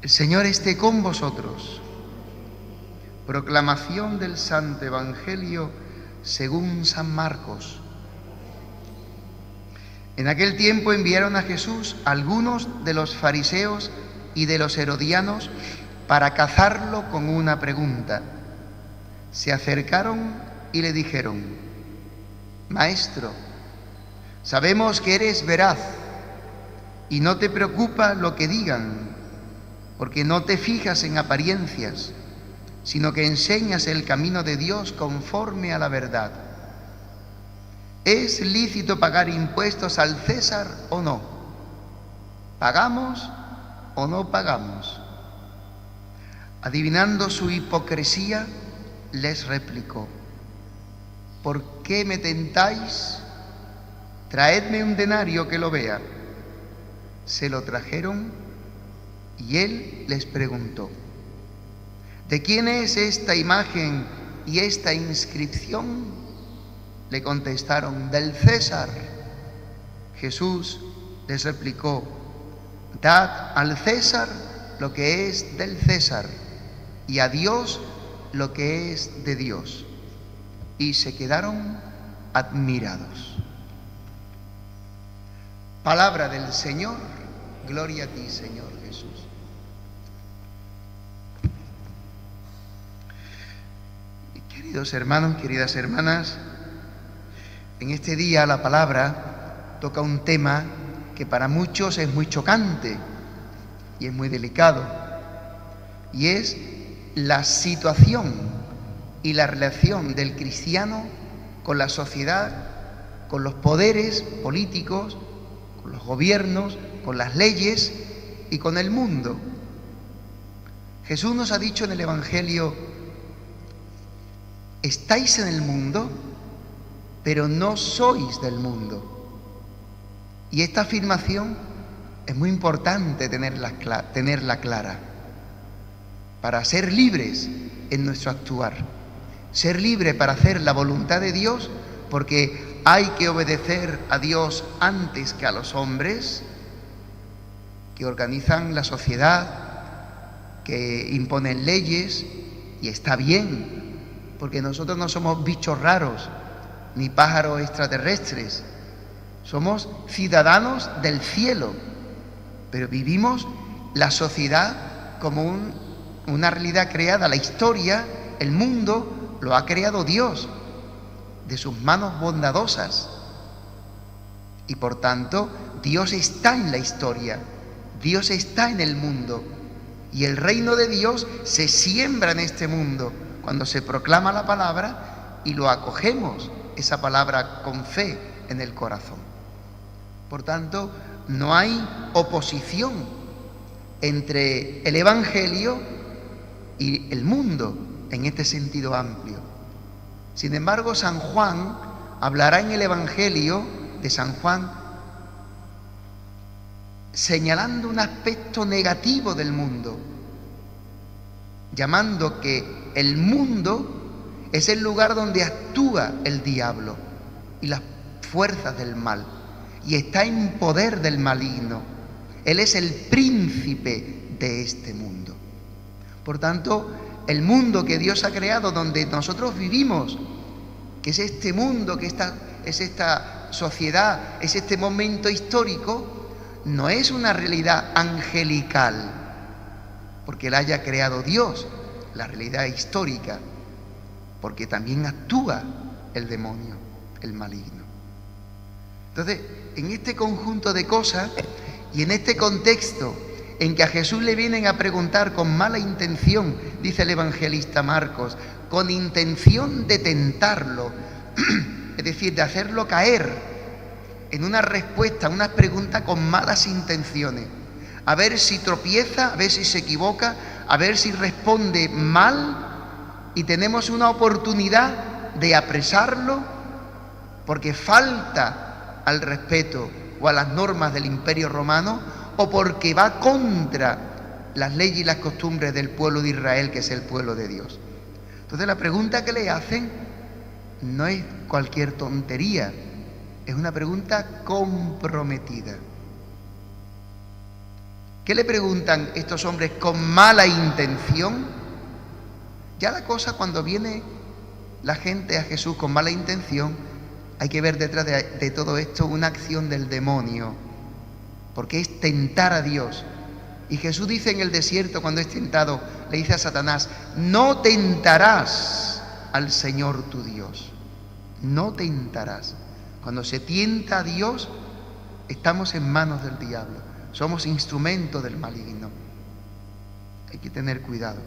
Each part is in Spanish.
El Señor esté con vosotros. Proclamación del Santo Evangelio según San Marcos. En aquel tiempo enviaron a Jesús algunos de los fariseos y de los herodianos para cazarlo con una pregunta. Se acercaron y le dijeron: Maestro, sabemos que eres veraz y no te preocupa lo que digan, porque no te fijas en apariencias, sino que enseñas el camino de Dios conforme a la verdad. ¿Es lícito pagar impuestos al César o no? ¿Pagamos o no pagamos? Adivinando su hipocresía, les replicó: ¿por qué me tentáis? Traedme un denario que lo vea. Se lo trajeron y él les preguntó: ¿de quién es esta imagen y esta inscripción? Le contestaron: del César. Jesús les replicó: dad al César lo que es del César y a Dios lo que es de Dios. Y se quedaron admirados. Palabra del Señor. Gloria a ti, Señor Jesús. Queridos hermanos, queridas hermanas, en este día la palabra toca un tema que para muchos es muy chocante y es muy delicado, y es la situación y la relación del cristiano con la sociedad, con los poderes políticos, con los gobiernos, con las leyes y con el mundo. Jesús nos ha dicho en el Evangelio: estáis en el mundo, pero no sois del mundo. Y esta afirmación es muy importante tenerla clara para ser libres en nuestro actuar, ser libre para hacer la voluntad de Dios, porque hay que obedecer a Dios antes que a los hombres que organizan la sociedad, que imponen leyes, y está bien, porque nosotros no somos bichos raros ni pájaros extraterrestres, somos ciudadanos del cielo, pero vivimos la sociedad como una realidad creada. La historia, el mundo, lo ha creado Dios de sus manos bondadosas, y por tanto Dios está en la historia, Dios está en el mundo, y el reino de Dios se siembra en este mundo cuando se proclama la palabra y lo acogemos, esa palabra, con fe en el corazón. Por tanto, no hay oposición entre el Evangelio y el mundo en este sentido amplio. Sin embargo, San Juan hablará en el Evangelio de San Juan señalando un aspecto negativo del mundo, llamando que el mundo es el lugar donde actúa el diablo y las fuerzas del mal, y está en poder del maligno. Él es el príncipe de este mundo. Por tanto, el mundo que Dios ha creado, donde nosotros vivimos, que es este mundo, que es esta sociedad, es este momento histórico, no es una realidad angelical, porque la haya creado Dios, la realidad histórica, porque también actúa el demonio, el maligno. Entonces, en este conjunto de cosas y en este contexto en que a Jesús le vienen a preguntar con mala intención, dice el evangelista Marcos, con intención de tentarlo, es decir, de hacerlo caer en una respuesta, una pregunta con malas intenciones, a ver si tropieza, a ver si se equivoca, a ver si responde mal, y tenemos una oportunidad de apresarlo porque falta al respeto o a las normas del Imperio Romano, o porque va contra las leyes y las costumbres del pueblo de Israel, que es el pueblo de Dios. Entonces la pregunta que le hacen no es cualquier tontería, es una pregunta comprometida. ¿Qué le preguntan estos hombres con mala intención? Ya la cosa, cuando viene la gente a Jesús con mala intención, hay que ver detrás de todo esto una acción del demonio, porque es tentar a Dios. Y Jesús dice en el desierto, cuando es tentado, le dice a Satanás: no tentarás al Señor tu Dios. No tentarás. Cuando se tienta a Dios, estamos en manos del diablo. Somos instrumento del maligno. Hay que tener cuidado.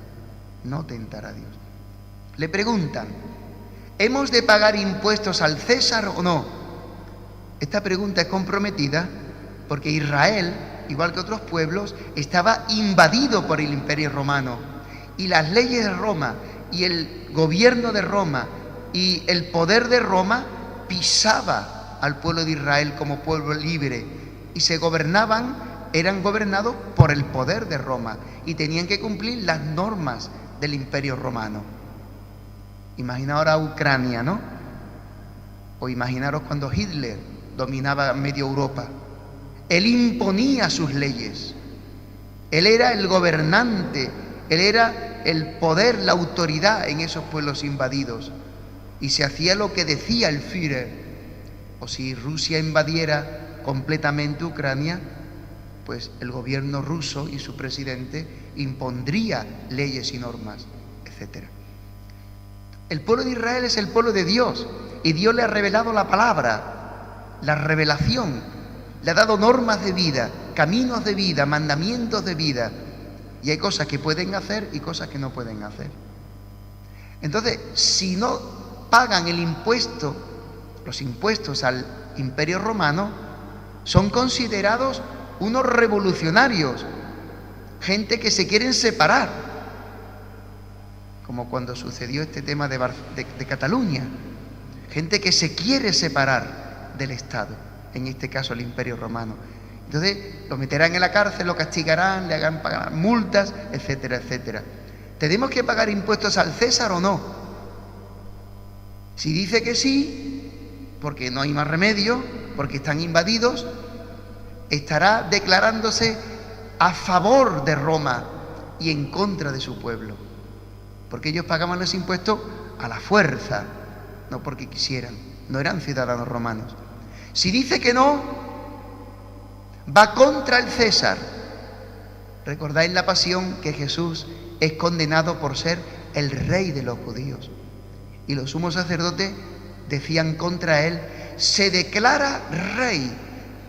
No tentar a Dios. Le preguntan: ¿hemos de pagar impuestos al César o no? Esta pregunta es comprometida porque Israel, igual que otros pueblos, estaba invadido por el Imperio Romano. Y las leyes de Roma y el gobierno de Roma y el poder de Roma pisaba al pueblo de Israel como pueblo libre. Y eran gobernados por el poder de Roma y tenían que cumplir las normas del Imperio Romano. Imagina ahora Ucrania, ¿no? O imaginaros cuando Hitler dominaba medio Europa. Él imponía sus leyes. Él era el gobernante, él era el poder, la autoridad en esos pueblos invadidos. Y se hacía lo que decía el Führer. O si Rusia invadiera completamente Ucrania, pues el gobierno ruso y su presidente impondría leyes y normas, etc. El pueblo de Israel es el pueblo de Dios, y Dios le ha revelado la palabra, la revelación, le ha dado normas de vida, caminos de vida, mandamientos de vida, y hay cosas que pueden hacer y cosas que no pueden hacer. Entonces, si no pagan el impuesto, los impuestos al Imperio Romano, son considerados unos revolucionarios, gente que se quieren separar, como cuando sucedió este tema de Cataluña, gente que se quiere separar del Estado, en este caso el Imperio Romano. Entonces lo meterán en la cárcel, lo castigarán, le hagan pagar multas, etcétera, etcétera. ¿Tenemos que pagar impuestos al César o no? Si dice que sí, porque no hay más remedio, porque están invadidos, estará declarándose a favor de Roma y en contra de su pueblo, porque ellos pagaban los impuestos a la fuerza, no porque quisieran, no eran ciudadanos romanos. Si dice que no, va contra el César. Recordáis la pasión, que Jesús es condenado por ser el rey de los judíos, y los sumos sacerdotes decían contra él: se declara rey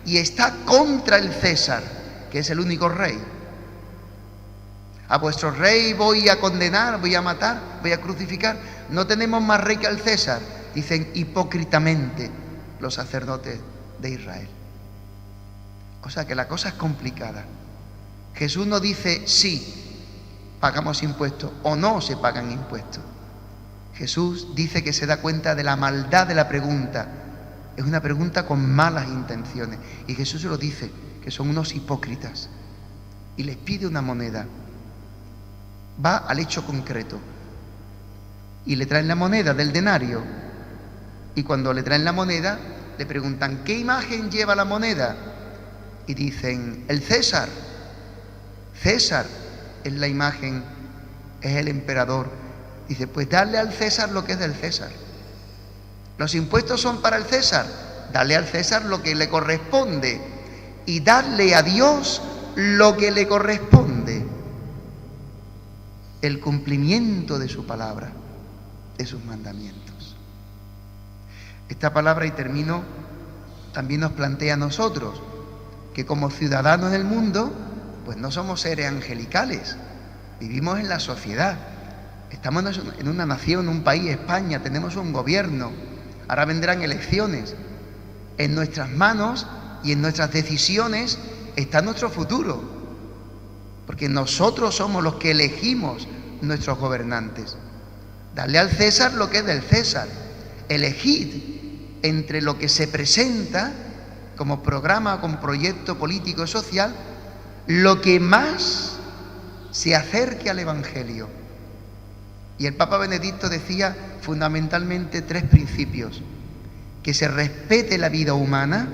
y está contra el César, que es el único rey. A vuestro rey voy a condenar, voy a matar, voy a crucificar. No tenemos más rey que al César, dicen hipócritamente los sacerdotes de Israel. O sea que la cosa es complicada. Jesús no dice sí, pagamos impuestos, o no se pagan impuestos. Jesús dice que se da cuenta de la maldad de la pregunta. Es una pregunta con malas intenciones. Y Jesús se lo dice, que son unos hipócritas. Y les pide una moneda. Va al hecho concreto. Y le traen la moneda del denario. Y cuando le traen la moneda, le preguntan: ¿qué imagen lleva la moneda? Y dicen: el César. César es la imagen, es el emperador. Dice: pues darle al César lo que es del César. Los impuestos son para el César, darle al César lo que le corresponde y darle a Dios lo que le corresponde. El cumplimiento de su palabra, de sus mandamientos. Esta palabra, y termino, también nos plantea a nosotros que como ciudadanos del mundo, pues no somos seres angelicales, vivimos en la sociedad, estamos en una nación, un país, España, tenemos un gobierno, ahora vendrán elecciones. En nuestras manos y en nuestras decisiones está nuestro futuro, porque nosotros somos los que elegimos nuestros gobernantes. Darle al César lo que es del César. Elegid entre lo que se presenta como programa, como proyecto político y social, lo que más se acerque al Evangelio. Y el Papa Benedicto decía fundamentalmente 3 principios: que se respete la vida humana,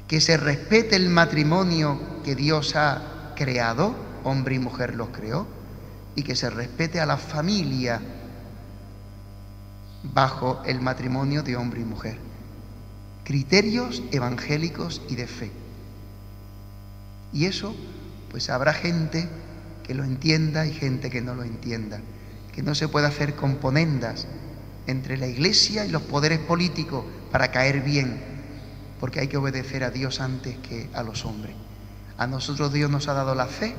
que se respete el matrimonio que Dios ha creado, hombre y mujer los creó, y que se respete a la familia bajo el matrimonio de hombre y mujer. Criterios evangélicos y de fe. Y eso, pues habrá gente que lo entienda y gente que no lo entienda. Que no se puede hacer componendas entre la Iglesia y los poderes políticos para caer bien, porque hay que obedecer a Dios antes que a los hombres. A nosotros Dios nos ha dado la fe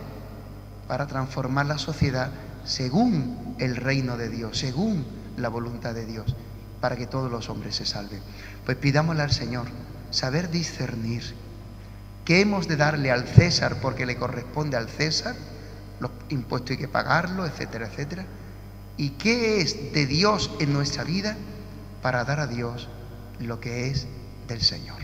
para transformar la sociedad según el reino de Dios, según la voluntad de Dios, para que todos los hombres se salven. Pues pidámosle al Señor saber discernir qué hemos de darle al César porque le corresponde al César, los impuestos hay que pagarlos, etcétera, etcétera, y qué es de Dios en nuestra vida para dar a Dios lo que es del Señor.